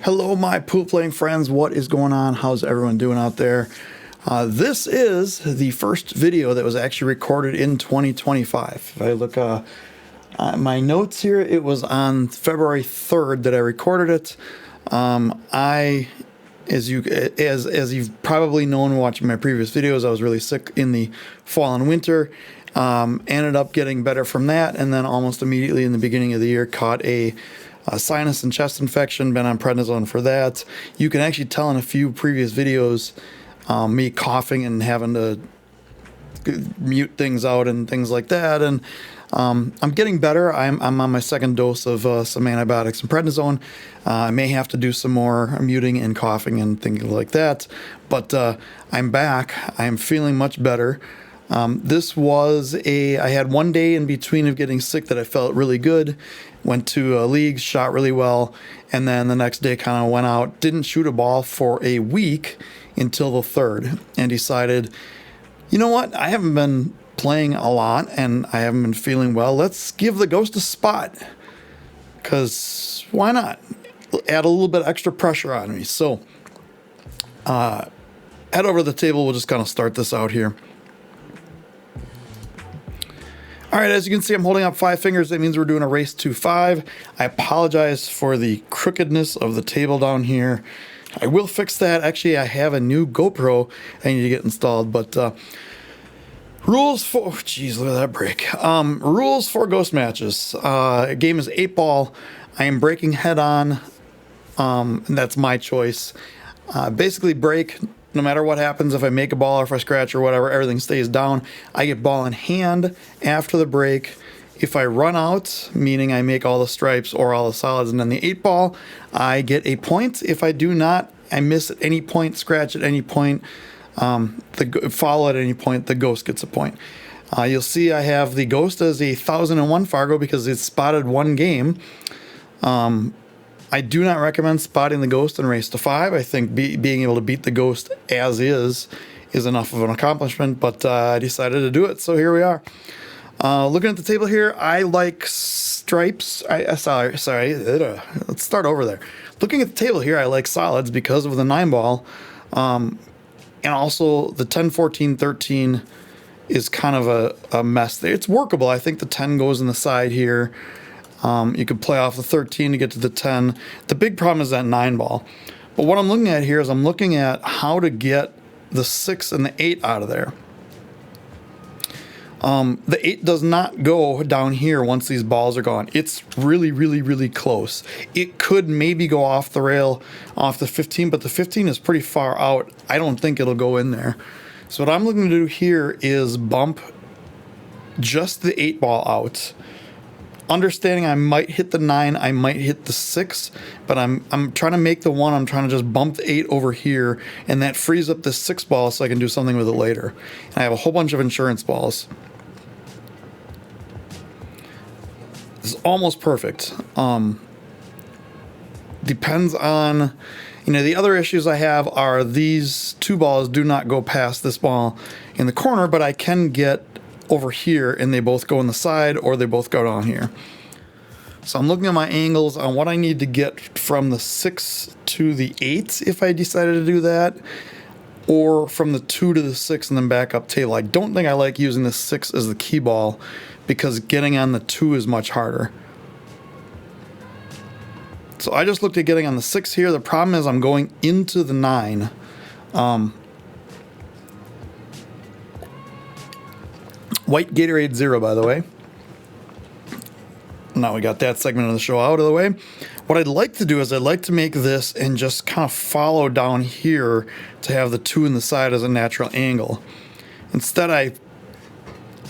Hello, my pool playing friends. What is going on? How's everyone doing out there? This is the first video that was actually recorded in 2025. If I look at my notes here, it was on February 3rd that I recorded it. As you've probably known watching my previous videos, I was really sick in the fall and winter. Ended up getting better from that, and then almost immediately in the beginning of the year caught a sinus and chest infection. Been on prednisone for that. You can actually tell in a few previous videos me coughing and having to mute things out and things like that. And I'm getting better. I'm on my second dose of some antibiotics and prednisone. I may have to do some more muting and coughing and things like that. But I'm back. I'm feeling much better. I had one day in between of getting sick that I felt really good. Went to a league, shot really well, and then the next day kind of went out, didn't shoot a ball for a week until the 3rd, and decided, you know what, I haven't been playing a lot and I haven't been feeling well. Let's give the Ghost a spot, because why not? Add a little bit extra pressure on me. So head over to the table. We'll just kind of start this out here. All right, as you can see, I'm holding up 5 fingers. That means we're doing a race to 5. I apologize for the crookedness of the table down here. I will fix that. Actually, I have a new GoPro I need to get installed, but rules for, geez, look at that break. Rules for Ghost matches. Game is 8 ball. I am breaking head on. And that's my choice. Basically break. No matter what happens, if I make a ball or if I scratch or whatever, everything stays down. I get ball in hand after the break. If I run out, meaning I make all the stripes or all the solids and then the 8 ball, I get a point. If I do not, I miss at any point, scratch at any point, follow at any point, the Ghost gets a point. You'll see I have the Ghost as a 1001 Fargo because it's spotted 1 game. I do not recommend spotting the Ghost in race to 5. I think being able to beat the Ghost as is enough of an accomplishment, but I decided to do it, so here we are. Looking at the table here, I like stripes. Sorry, let's start over there. Looking at the table here, I like solids because of the 9 ball, and also the 10, 14, 13 is kind of a mess there. It's workable. I think the 10 goes in the side here. You could play off the 13 to get to the 10. The big problem is that 9 ball. But what I'm looking at here is I'm looking at how to get the 6 and the 8 out of there. The 8 does not go down here once these balls are gone. It's really, really, really close. It could maybe go off the rail off the 15, but the 15 is pretty far out. I don't think it'll go in there. So what I'm looking to do here is bump just the 8 ball out. Understanding I might hit the 9, I might hit the 6, but I'm trying to make the 1. I'm trying to just bump the 8 over here, and that frees up the 6 ball so I can do something with it later. And I have a whole bunch of insurance balls. This is almost perfect. Depends on, the other issues I have are these 2 balls do not go past this ball in the corner, but I can get over here and they both go on the side or they both go down here. So I'm looking at my angles on what I need to get from the 6 to the 8 if I decided to do that, or from the 2 to the 6 and then back up table. I don't think I like using the 6 as the key ball because getting on the 2 is much harder. So I just looked at getting on the 6 here. The problem is I'm going into the 9. White Gatorade Zero, by the way. Now we got that segment of the show out of the way. What I'd like to do is I'd like to make this and just kind of follow down here to have the 2 in the side as a natural angle. Instead, I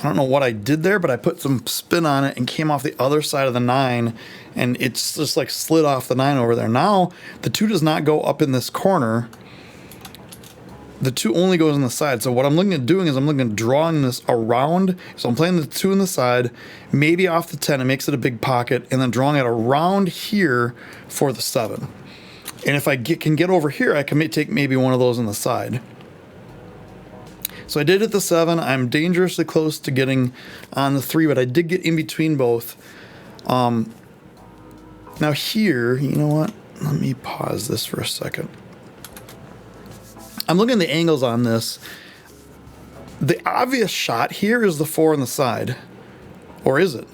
don't know what I did there, but I put some spin on it and came off the other side of the 9, and it's just like slid off the 9 over there. Now, the 2 does not go up in this corner. The 2 only goes on the side. So what I'm looking at doing is I'm looking at drawing this around. So I'm playing the 2 on the side, maybe off the 10. It makes it a big pocket, and then drawing it around here for the 7. And if I can get over here, I can take maybe one of those on the side. So I did hit the 7. I'm dangerously close to getting on the 3, but I did get in between both. Now here, you know what? let me pause this for a second. I'm looking at the angles on this. The obvious shot here is the 4 on the side. Or is it?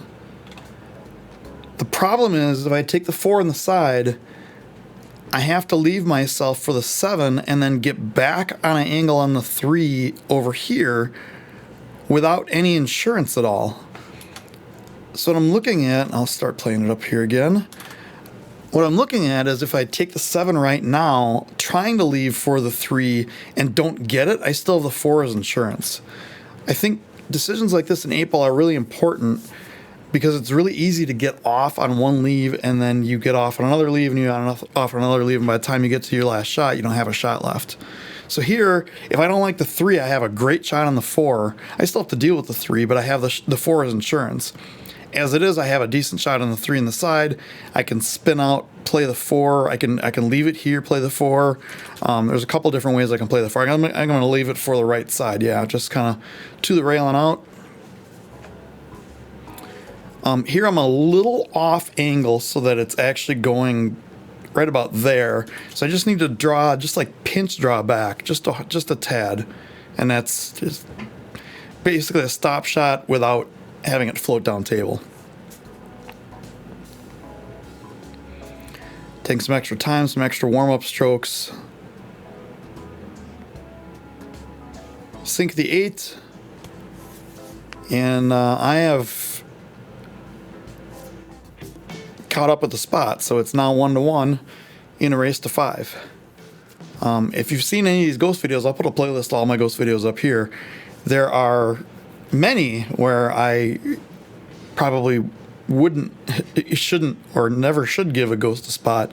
The problem is if I take the 4 on the side, I have to leave myself for the 7 and then get back on an angle on the 3 over here without any insurance at all. So what I'm looking at, I'll start playing it up here again. What I'm looking at is if I take the 7 right now, trying to leave for the 3 and don't get it, I still have the 4 as insurance. I think decisions like this in 8-ball are really important because it's really easy to get off on one leave and then you get off on another leave and you get off on another leave, and by the time you get to your last shot, you don't have a shot left. So here, if I don't like the 3, I have a great shot on the 4. I still have to deal with the 3, but I have the 4 as insurance. As it is, I have a decent shot on the 3 on the side. I can spin out, play the 4. I can leave it here, play the 4. There's a couple different ways I can play the 4. I'm going to leave it for the right side. Yeah, just kind of to the rail and out. Here I'm a little off angle so that it's actually going right about there. So I just need to draw, just like pinch draw back, just a tad. And that's just basically a stop shot without having it float down table. Take some extra time, some extra warm-up strokes. Sink the 8. And I have caught up with the spot, so it's now 1-1 in a race to 5. If you've seen any of these ghost videos, I'll put a playlist of all my ghost videos up here. There are many where I probably shouldn't or never should give a ghost a spot,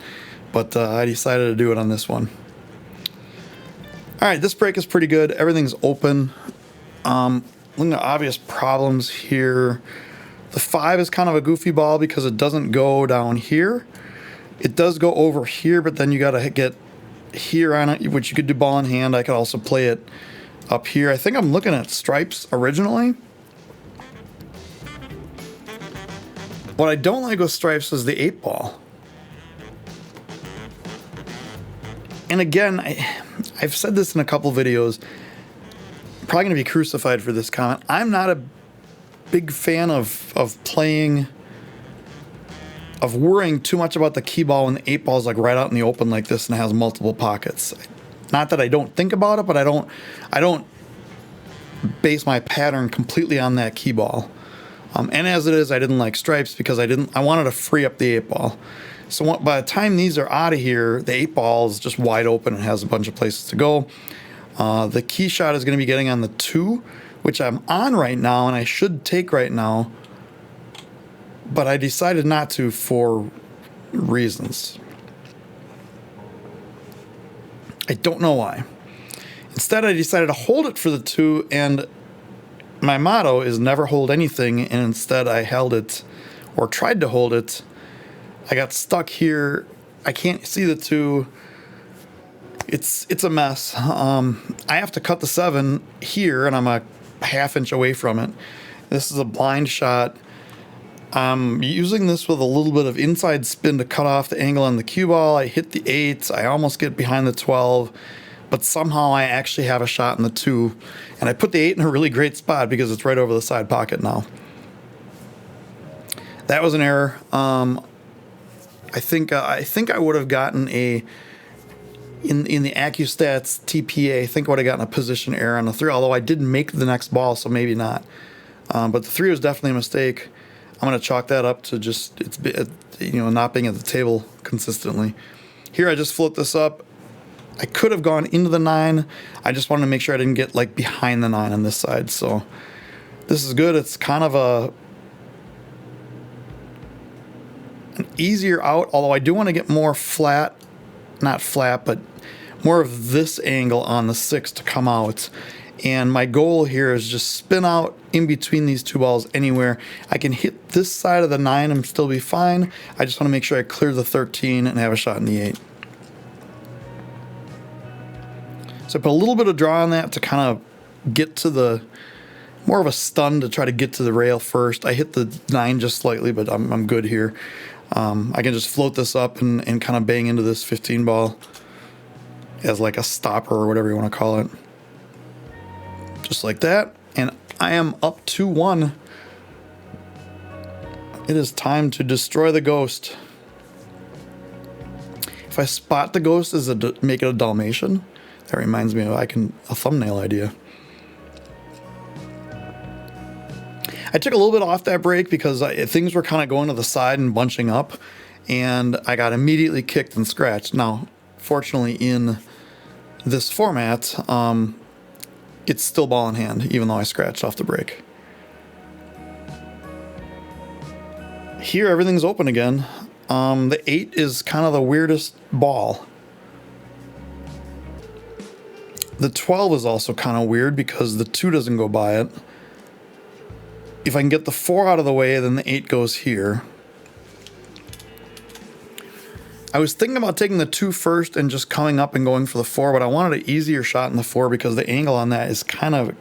but I decided to do it on this one. All right, this break is pretty good. Everything's open. Looking at obvious problems here. The 5 is kind of a goofy ball because it doesn't go down here. It does go over here, but then you got to get here on it, which you could do ball in hand. I could also play it up here. I think I'm looking at stripes originally. What I don't like with stripes is the 8-ball. And again, I've said this in a couple videos. I'm probably going to be crucified for this comment. I'm not a big fan of worrying too much about the key ball when the 8-ball is like right out in the open like this and has multiple pockets. Not that I don't think about it, but I don't base my pattern completely on that key ball. And as it is, I didn't like stripes because I wanted to free up the 8-ball. So by the time these are out of here, the 8-ball is just wide open and has a bunch of places to go. The key shot is going to be getting on the 2, which I'm on right now and I should take right now, but I decided not to for reasons. I don't know why. Instead, I decided to hold it for the 2, and my motto is never hold anything, and instead I held it, or tried to hold it. I got stuck here. I can't see the 2. It's a mess. I have to cut the 7 here, and I'm a half inch away from it. This is a blind shot. I'm using this with a little bit of inside spin to cut off the angle on the cue ball. I hit the 8. I almost get behind the 12. But somehow I actually have a shot in the 2. And I put the 8 in a really great spot because it's right over the side pocket now. That was an error. I think I would have gotten a... In the AccuStats TPA, I think I would have gotten a position error on the 3, although I did make the next ball, so maybe not. But the 3 was definitely a mistake. I'm going to chalk that up to just not being at the table consistently. Here I just float this up. I could have gone into the 9. I just wanted to make sure I didn't get like behind the 9 on this side. So this is good. It's kind of an easier out, although I do want to get more flat, not flat, but more of this angle on the 6 to come out. And my goal here is just spin out in between these 2 balls anywhere. I can hit this side of the 9 and still be fine. I just want to make sure I clear the 13 and have a shot in the 8. So I put a little bit of draw on that to kind of get to the, more of a stun to try to get to the rail first. I hit the 9 just slightly, but I'm good here. I can just float this up and kind of bang into this 15 ball as like a stopper or whatever you want to call it. Just like that. And I am up 2-1. It is time to destroy the ghost. If I spot the ghost as make it a Dalmatian, that reminds me of a thumbnail idea. I took a little bit off that break because things were kind of going to the side and bunching up, and I got immediately kicked and scratched. Now, fortunately, in this format, it's still ball in hand, even though I scratched off the break. Here, everything's open again. The 8 is kind of the weirdest ball. The 12 is also kind of weird because the 2 doesn't go by it. If I can get the 4 out of the way, then the 8 goes here. I was thinking about taking the 2 first and just coming up and going for the 4, but I wanted an easier shot in the 4 because the angle on that is kind of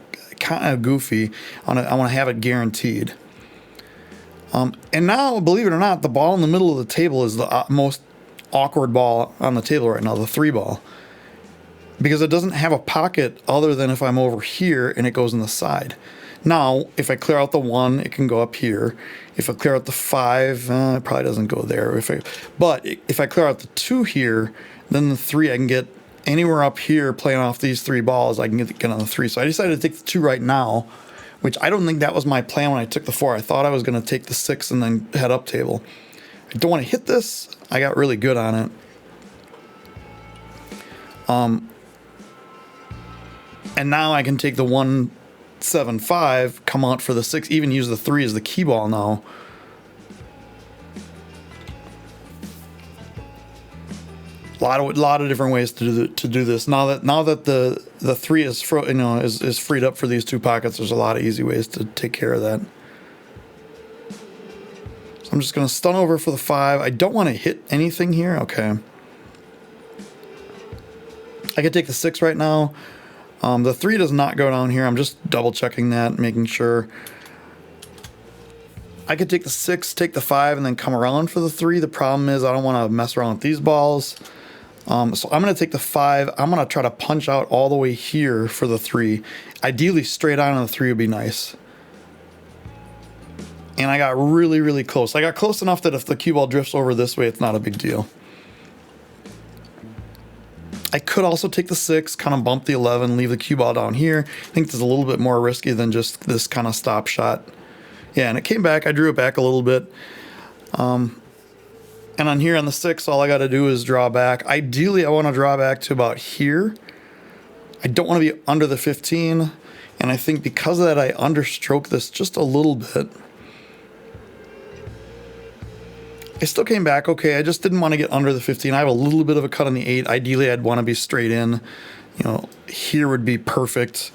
goofy. I want to have it guaranteed. And now, believe it or not, the ball in the middle of the table is the most awkward ball on the table right now, the 3 ball. Because it doesn't have a pocket other than if I'm over here and it goes in the side. Now, if I clear out the 1, it can go up here. If I clear out the 5, it probably doesn't go there. But if I clear out the 2 here, then the 3, I can get anywhere up here playing off these 3 balls. I can get on the 3. So I decided to take the 2 right now, which I don't think that was my plan when I took the 4. I thought I was going to take the 6 and then head up table. I don't want to hit this. I got really good on it. And now I can take the 1-7-5, come out for the 6, even use the 3 as the key ball now. A lot of different ways to do this. Now that the 3 is freed up for these 2 pockets, there's a lot of easy ways to take care of that. So I'm just going to stun over for the 5. I don't want to hit anything here. Okay. I could take the 6 right now. The 3 does not go down here. I'm just double checking that, making sure. I could take the 6, take the 5, and then come around for the 3. The problem is I don't want to mess around with these balls. So I'm going to take the 5. I'm going to try to punch out all the way here for the 3. Ideally, straight on the 3 would be nice. And I got really, really close. I got close enough that if the cue ball drifts over this way, it's not a big deal. I could also take the 6, kind of bump the 11, leave the cue ball down here. I think this is a little bit more risky than just this kind of stop shot. Yeah, and it came back. I drew it back a little bit. And on here on the 6, all I got to do is draw back. Ideally, I want to draw back to about here. I don't want to be under the 15. And I think because of that, I understroke this just a little bit. I still came back okay. I just didn't want to get under the 15. I have a little bit of a cut on the 8. Ideally, I'd want to be straight in. Here would be perfect.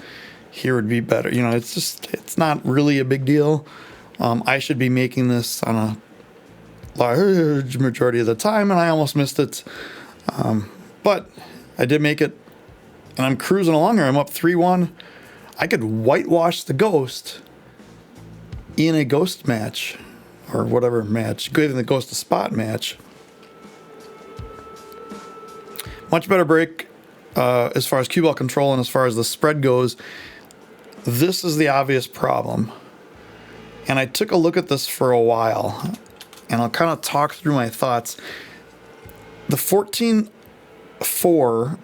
Here would be better. It's not really a big deal. I should be making this on a large majority of the time, and I almost missed it. But I did make it, and I'm cruising along here. I'm up 3-1. I could whitewash the ghost in a ghost match. Or whatever match, even the ghost to spot match. Much better break as far as cue ball control and as far as the spread goes. This is the obvious problem. And I took a look at this for a while, and I'll kind of talk through my thoughts. The 14-4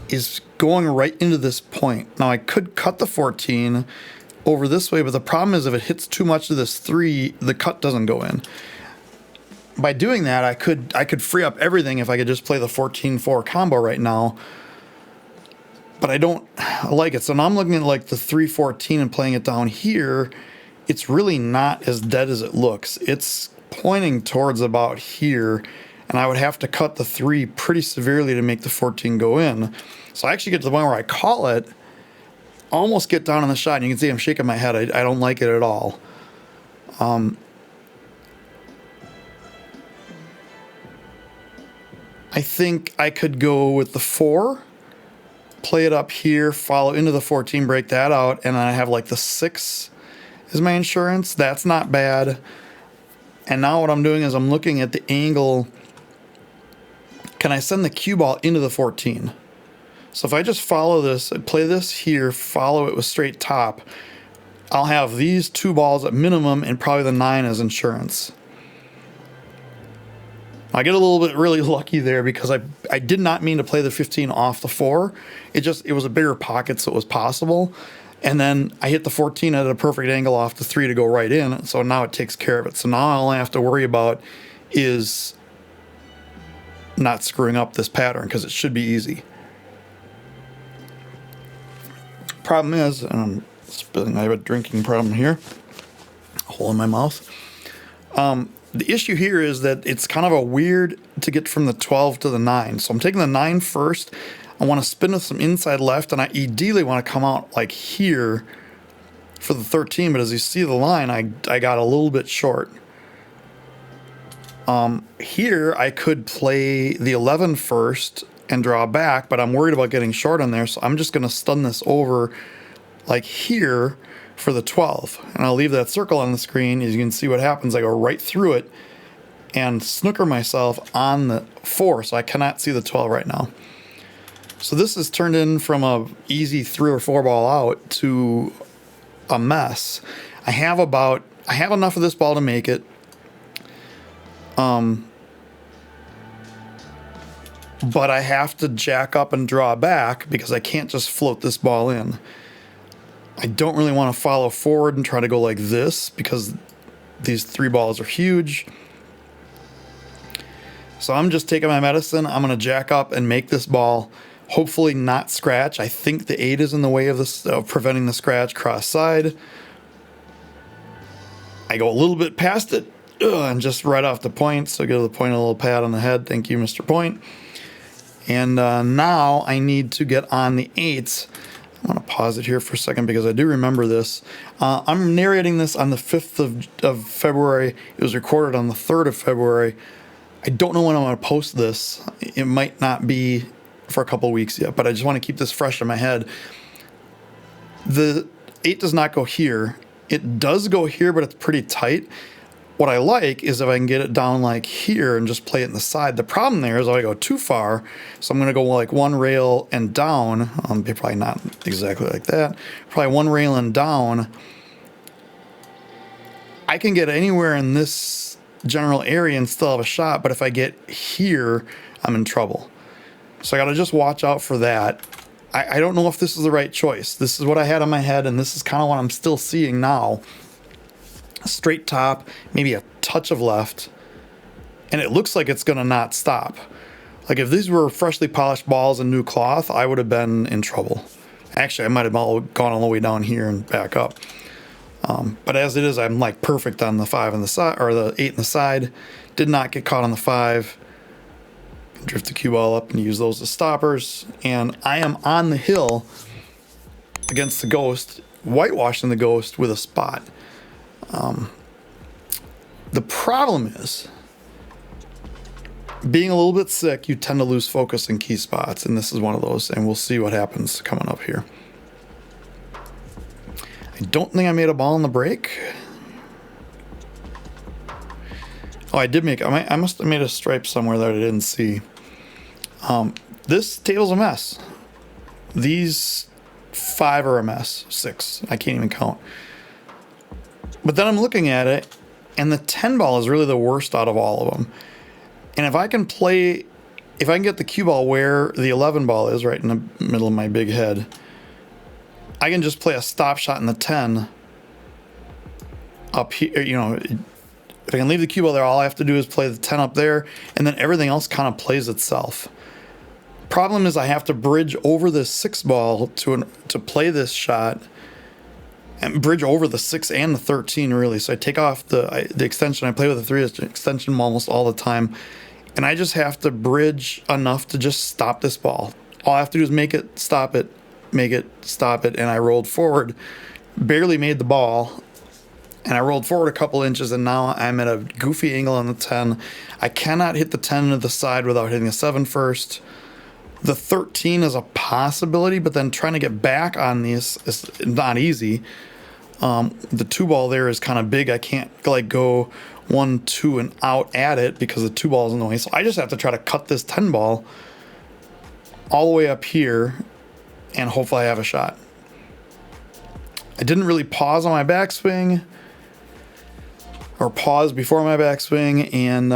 is going right into this point. Now I could cut the 14 over this way, but the problem is if it hits too much of this 3, the cut doesn't go in. By doing that, I could free up everything if I could just play the 14-4 combo right now. But I don't like it. So now I'm looking at like the 3-14 and playing it down here. It's really not as dead as it looks. It's pointing towards about here, and I would have to cut the 3 pretty severely to make the 14 go in. So I actually get to the point where I call it, almost get down on the shot, and you can see I'm shaking my head. I don't like it at all. I think I could go with the 4, play it up here, follow into the 14, break that out, and then I have like the 6 is my insurance. That's not bad. And now what I'm doing is I'm looking at the angle. Can I send the cue ball into the 14? So if I just follow this, play this here, follow it with straight top, I'll have these two balls at minimum and probably the 9 as insurance. I get a little bit really lucky there because I did not mean to play the 15 off the 4. It was a bigger pocket, so it was possible. And then I hit the 14 at a perfect angle off the 3 to go right in. So now it takes care of it. So now all I have to worry about is not screwing up this pattern because it should be easy. Problem is, and I'm spilling, I have a drinking problem here. Hole in my mouth. The issue here is that it's kind of a weird to get from the 12 to the 9. So I'm taking the 9 first. I want to spin with some inside left, and I ideally want to come out like here for the 13, but as you see the line, I got a little bit short. Here, I could play the 11 first and draw back, but I'm worried about getting short on there, so I'm just going to stun this over like here for the 12. And I'll leave that circle on the screen. As you can see what happens, I go right through it and snooker myself on the 4, so I cannot see the 12 right now. So this has turned in from a easy 3 or 4 ball out to a mess. I have enough of this ball to make it. But I have to jack up and draw back because I can't just float this ball in. I don't really want to follow forward and try to go like this because these 3 balls are huge. So I'm just taking my medicine. I'm going to jack up and make this ball hopefully not scratch. I think the 8 is in the way of this, preventing the scratch cross side. I go a little bit past it and just right off the point. So give the point a little pat on the head. Thank you, Mr. Point. And now I need to get on the 8s. I want to pause it here for a second because I do remember this. I'm narrating this on the 5th of February. It was recorded on the 3rd of February. I don't know when I'm going to post this. It might not be for a couple weeks yet, but I just want to keep this fresh in my head. The 8 does not go here. It does go here, but it's pretty tight. What I like is if I can get it down like here and just play it in the side. The problem there is if I go too far, so I'm going to go like 1 rail and down. Probably not exactly like that. Probably 1 rail and down. I can get anywhere in this general area and still have a shot, but if I get here, I'm in trouble. So I got to just watch out for that. I don't know if this is the right choice. This is what I had in my head, and this is kind of what I'm still seeing now. Straight top, maybe a touch of left, and it looks like it's going to not stop. Like if these were freshly polished balls and new cloth, I would have been in trouble. Actually, I might have gone all the way down here and back up. But as it is, I'm like perfect on the 5 on the side, or the 8 on the side. Did not get caught on the 5. Drift the cue ball up and use those as stoppers. And I am on the hill against the ghost, whitewashing the ghost with a spot. The problem is, being a little bit sick, you tend to lose focus in key spots, and this is one of those, and we'll see what happens coming up here. I don't think I made a ball in the break. Oh, I did make, I must have made a stripe somewhere that I didn't see. This table's a mess. These 5 are a mess. 6, I can't even count. But then I'm looking at it, and the 10 ball is really the worst out of all of them. And if I can get the cue ball where the 11 ball is, right in the middle of my big head, I can just play a stop shot in the 10 up here. You know, if I can leave the cue ball there, all I have to do is play the 10 up there, and then everything else kind of plays itself. Problem is I have to bridge over this 6 ball to play this shot, and bridge over the 6 and the 13 really. So I take off the extension. I play with the 3 extension almost all the time, and I just have to bridge enough to just stop this ball. All I have to do is make it, stop it, make it, stop it, and I rolled forward, barely made the ball, and I rolled forward a couple inches, and now I'm at a goofy angle on the 10. I cannot hit the 10 to the side without hitting a 7 first. The 13 is a possibility, but then trying to get back on these is not easy. The 2-ball there is kind of big. I can't like go 1, 2 and out at it because the 2-ball is in the way. So I just have to try to cut this 10-ball all the way up here and hopefully I have a shot. I didn't really pause on my backswing or pause before my backswing and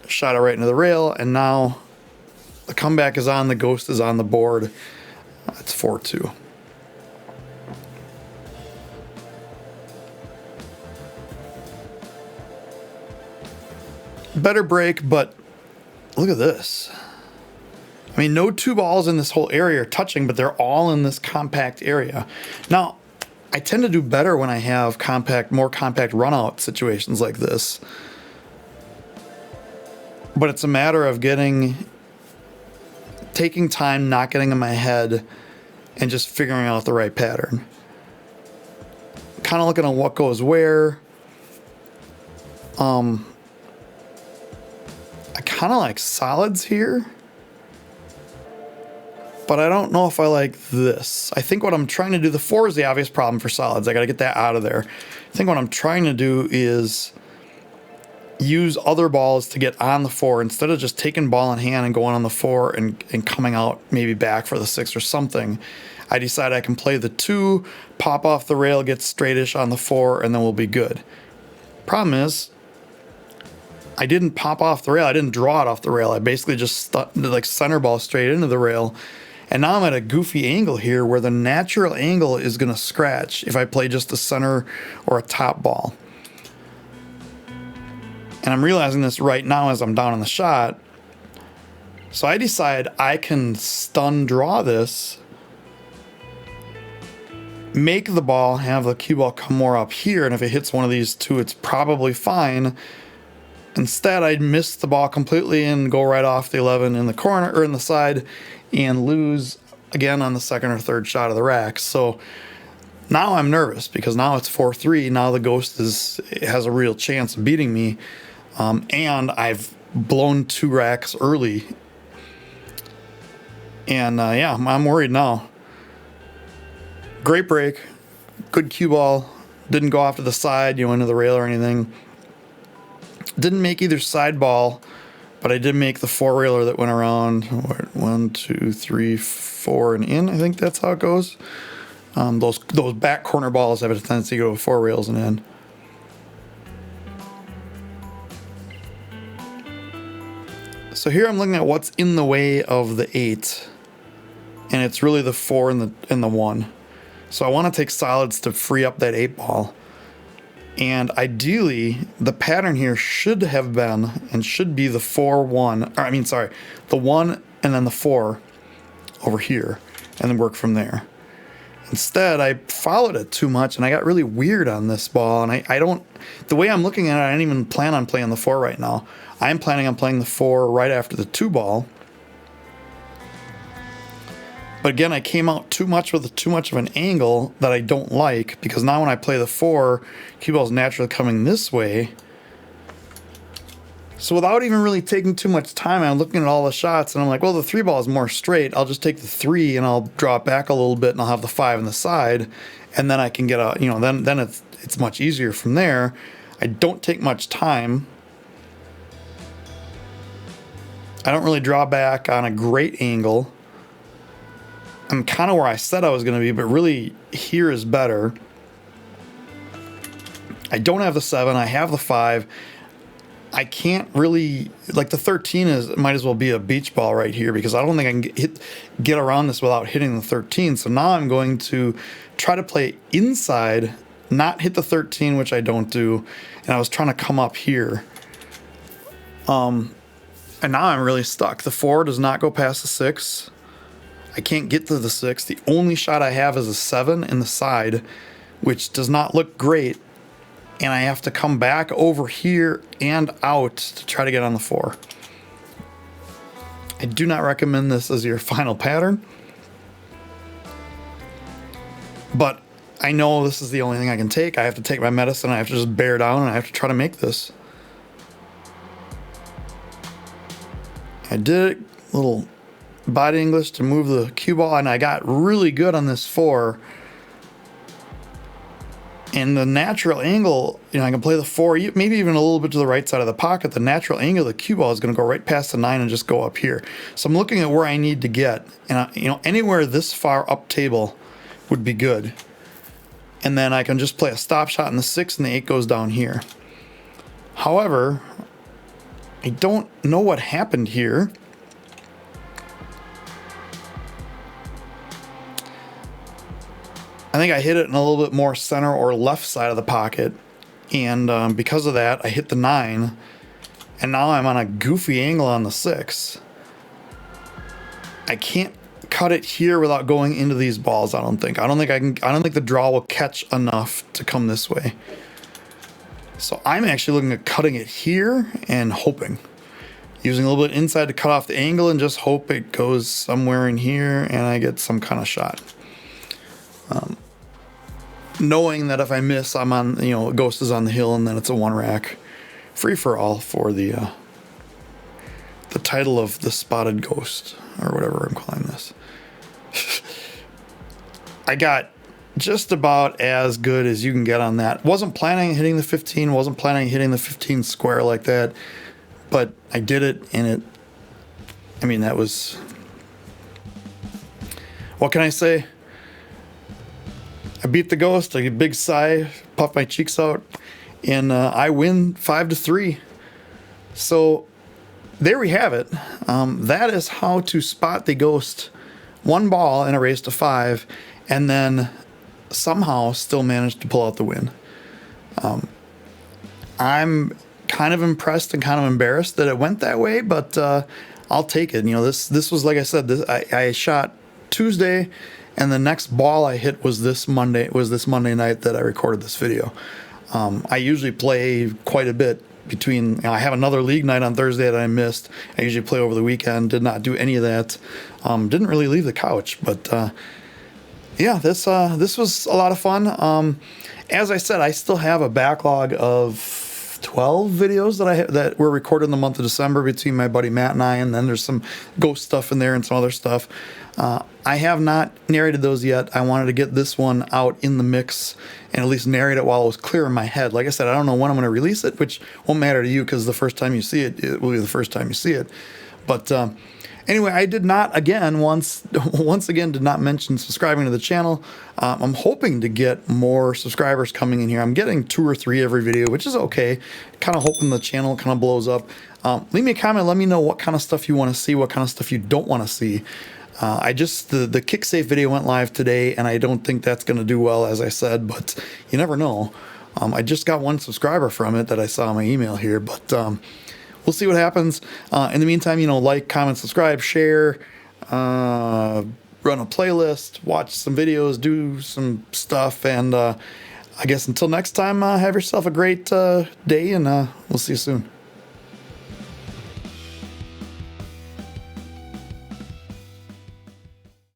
shot it right into the rail. And now the comeback is on, the ghost is on the board. It's 4-2. Better break, but look at this. I mean, no 2 balls in this whole area are touching, but they're all in this compact area. Now, I tend to do better when I have more compact run-out situations like this. But it's a matter of taking time, not getting in my head, and just figuring out the right pattern. Kind of looking at what goes where. I kind of like solids here, but I don't know if I like this. I think what I'm trying to do, the 4 is the obvious problem for solids. I got to get that out of there. I think what I'm trying to do is use other balls to get on the 4 instead of just taking ball in hand and going on the 4 and coming out maybe back for the 6 or something. I decide I can play the 2, pop off the rail, get straightish on the 4, and then we'll be good. Problem is, I didn't pop off the rail. I didn't draw it off the rail. I basically just like center ball straight into the rail. And now I'm at a goofy angle here where the natural angle is going to scratch if I play just a center or a top ball. And I'm realizing this right now as I'm down on the shot. So I decide I can stun draw this, make the ball, have the cue ball come more up here, and if it hits one of these 2, it's probably fine. Instead, I'd miss the ball completely and go right off the 11 in the corner or in the side and lose again on the second or third shot of the rack. So now I'm nervous because now it's 4-3. Now the ghost has a real chance of beating me. And I've blown 2 racks early. And yeah, I'm worried now. Great break. Good cue ball. Didn't go off to the side, into the rail or anything. Didn't make either side ball, but I did make the 4-railer that went around 1, 2, 3, 4 and in. I think that's how it goes. Those back corner balls have a tendency to go 4 rails and in. So here I'm looking at what's in the way of the 8, and it's really the 4 and the 1. So I want to take solids to free up that 8 ball. And ideally, the pattern here should have been and should be the 4-1. The 1 and then the 4 over here, and then work from there. Instead, I followed it too much, and I got really weird on this ball. And I don't. The way I'm looking at it, I didn't even plan on playing the 4 right now. I'm planning on playing the 4 right after the 2 ball. But again, I came out too much with too much of an angle that I don't like, because now when I play the 4, cue ball is naturally coming this way. So without even really taking too much time, I'm looking at all the shots and I'm like, well, the 3 ball is more straight. I'll just take the 3 and I'll draw it back a little bit and I'll have the 5 on the side, and then I can get a, then it's much easier from there. I don't take much time. I don't really draw back on a great angle. I'm kind of where I said I was going to be, but really here is better. I don't have the 7. I have the 5. I can't really, like the 13 might as well be a beach ball right here, because I don't think I can get around this without hitting the 13. So now I'm going to try to play inside, not hit the 13, which I don't do. And I was trying to come up here. And now I'm really stuck. The 4 does not go past the 6. I can't get to the 6. The only shot I have is a 7 in the side, which does not look great. And I have to come back over here and out to try to get on the 4. I do not recommend this as your final pattern, but I know this is the only thing I can take. I have to take my medicine. I have to just bear down, and I have to try to make this. I did it, little body English to move the cue ball, and I got really good on this 4. And the natural angle, I can play the 4, maybe even a little bit to the right side of the pocket. The natural angle of the cue ball is going to go right past the 9 and just go up here. So I'm looking at where I need to get. And, anywhere this far up table would be good. And then I can just play a stop shot in the 6 and the 8 goes down here. However, I don't know what happened here. I think I hit it in a little bit more center or left side of the pocket, and because of that, I hit the 9, and now I'm on a goofy angle on the 6. I can't cut it here without going into these balls. I don't think I can. I don't think the draw will catch enough to come this way. So I'm actually looking at cutting it here and hoping, using a little bit inside to cut off the angle and just hope it goes somewhere in here and I get some kind of shot. Knowing that if I miss, I'm on, Ghost is on the hill, and then it's a 1 rack free for all for the title of the Spotted Ghost, or whatever I'm calling this. I got just about as good as you can get on that. Wasn't planning on hitting the 15, wasn't planning on hitting the 15 square like that, but I did it, and that was, what can I say? I beat the Ghost. I get a big sigh, puff my cheeks out, and I win 5-3. So there we have it. That is how to spot the Ghost 1 ball in a race to 5, and then somehow still manage to pull out the win. I'm kind of impressed and kind of embarrassed that it went that way, but I'll take it. This was, like I said, I shot Tuesday, and the next ball I hit was this Monday night that I recorded this video. I usually play quite a bit between, I have another league night on Thursday that I missed. I usually play over the weekend, did not do any of that. Didn't really leave the couch, but yeah, this was a lot of fun. As I said, I still have a backlog of 12 videos that were recorded in the month of December between my buddy Matt and I, and then there's some Ghost stuff in there and some other stuff. I have not narrated those yet. I wanted to get this one out in the mix and at least narrate it while it was clear in my head. Like I said, I don't know when I'm going to release it, which won't matter to you because the first time you see it, it will be the first time you see it. But anyway, I did not, once again, did not mention subscribing to the channel. I'm hoping to get more subscribers coming in here. I'm getting 2 or 3 every video, which is okay. Kind of hoping the channel kind of blows up. Leave me a comment. Let me know what kind of stuff you want to see, what kind of stuff you don't want to see. The kick safe video went live today, and I don't think that's going to do well, as I said, but you never know. I just got 1 subscriber from it that I saw in my email here, but we'll see what happens. In the meantime, like, comment, subscribe, share, run a playlist, watch some videos, do some stuff, and I guess until next time, have yourself a great day, and we'll see you soon.